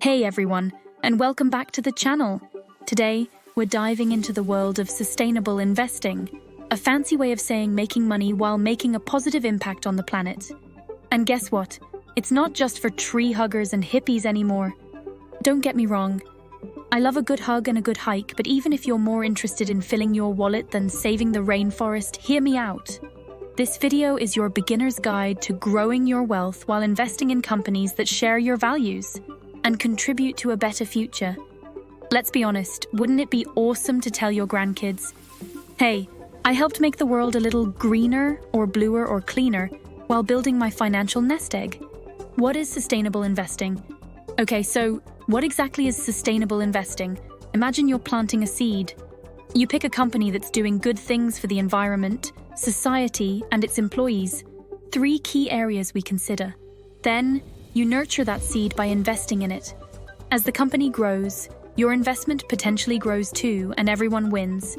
Hey everyone, and welcome back to the channel. Today, we're diving into the world of sustainable investing, a fancy way of saying making money while making a positive impact on the planet. And guess what? It's not just for tree huggers and hippies anymore. Don't get me wrong. I love a good hug and a good hike, but even if you're more interested in filling your wallet than saving the rainforest, hear me out. This video is your beginner's guide to growing your wealth while investing in companies that share your values and contribute to a better future. Let's be honest, wouldn't it be awesome to tell your grandkids, hey, I helped make the world a little greener or bluer or cleaner while building my financial nest egg? What is sustainable investing? Okay, so what exactly is sustainable investing? Imagine you're planting a seed. You pick a company that's doing good things for the environment, society, and its employees. 3 key areas we consider. Then, you nurture that seed by investing in it. As the company grows, your investment potentially grows too, and everyone wins.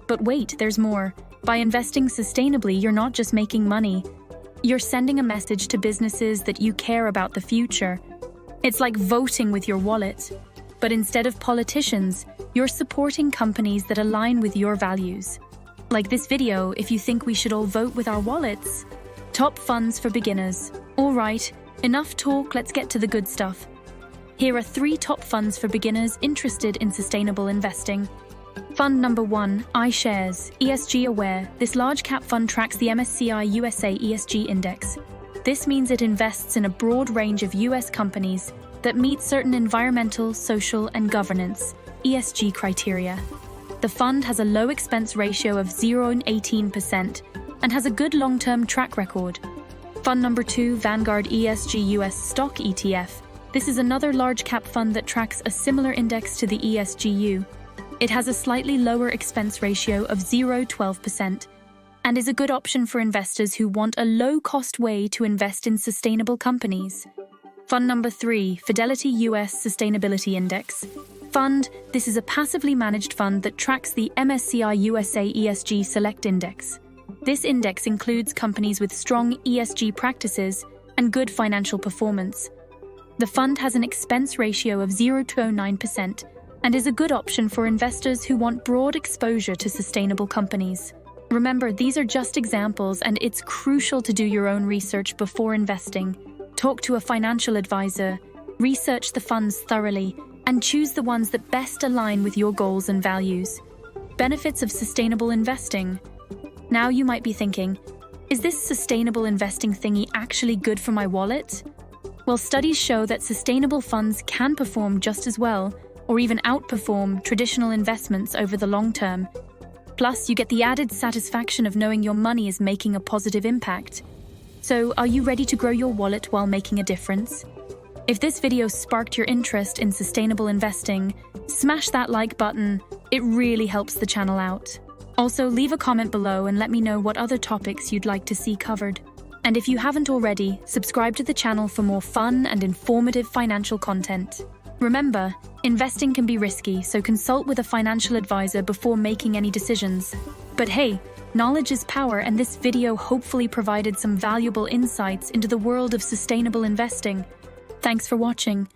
But wait, there's more. By investing sustainably, you're not just making money. You're sending a message to businesses that you care about the future. It's like voting with your wallet. But instead of politicians, you're supporting companies that align with your values. Like this video, if you think we should all vote with our wallets. Top funds for beginners. All right, enough talk, let's get to the good stuff. Here are 3 top funds for beginners interested in sustainable investing. Fund number 1, iShares, ESG Aware. This large cap fund tracks the MSCI USA ESG Index. This means it invests in a broad range of US companies that meet certain environmental, social, and governance (ESG) criteria. The fund has a low expense ratio of 0.18% and has a good long-term track record. Fund number 2, Vanguard ESG US Stock ETF. This is another large cap fund that tracks a similar index to the ESGU. It has a slightly lower expense ratio of 0.12% and is a good option for investors who want a low-cost way to invest in sustainable companies. Fund number 3, Fidelity US Sustainability Index. Fund, this is a passively managed fund that tracks the MSCI USA ESG Select Index. This index includes companies with strong ESG practices and good financial performance. The fund has an expense ratio of 0.09% and is a good option for investors who want broad exposure to sustainable companies. Remember, these are just examples, and it's crucial to do your own research before investing. Talk to a financial advisor, research the funds thoroughly, and choose the ones that best align with your goals and values. Benefits of sustainable investing. Now you might be thinking, is this sustainable investing thingy actually good for my wallet? Well, studies show that sustainable funds can perform just as well, or even outperform traditional investments over the long term. Plus, you get the added satisfaction of knowing your money is making a positive impact. So, are you ready to grow your wallet while making a difference? If this video sparked your interest in sustainable investing, smash that like button. It really helps the channel out. Also, leave a comment below and let me know what other topics you'd like to see covered. And if you haven't already, subscribe to the channel for more fun and informative financial content. Remember, investing can be risky, so consult with a financial advisor before making any decisions. But hey, knowledge is power, and this video hopefully provided some valuable insights into the world of sustainable investing. Thanks for watching.